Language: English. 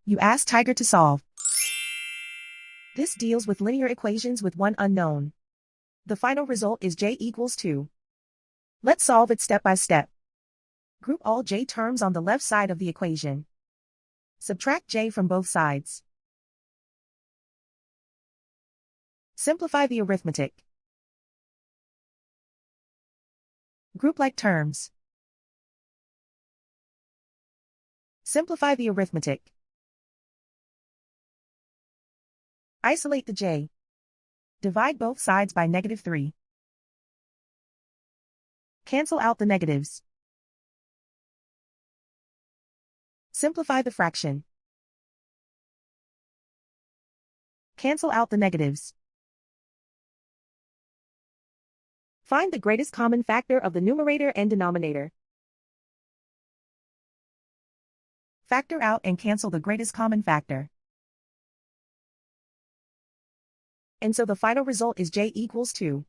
You ask Tiger to solve. This deals with linear equations with one unknown. The final result is j equals 2. Let's solve it step by step. Group all j terms on the left side of the equation. Subtract j from both sides. Simplify the arithmetic. Group like terms. Simplify the arithmetic. Isolate the j. Divide both sides by -3. Cancel out the negatives. Simplify the fraction. Cancel out the negatives. Find the greatest common factor of the numerator and denominator. Factor out and cancel the greatest common factor. And so the final result is j equals 2.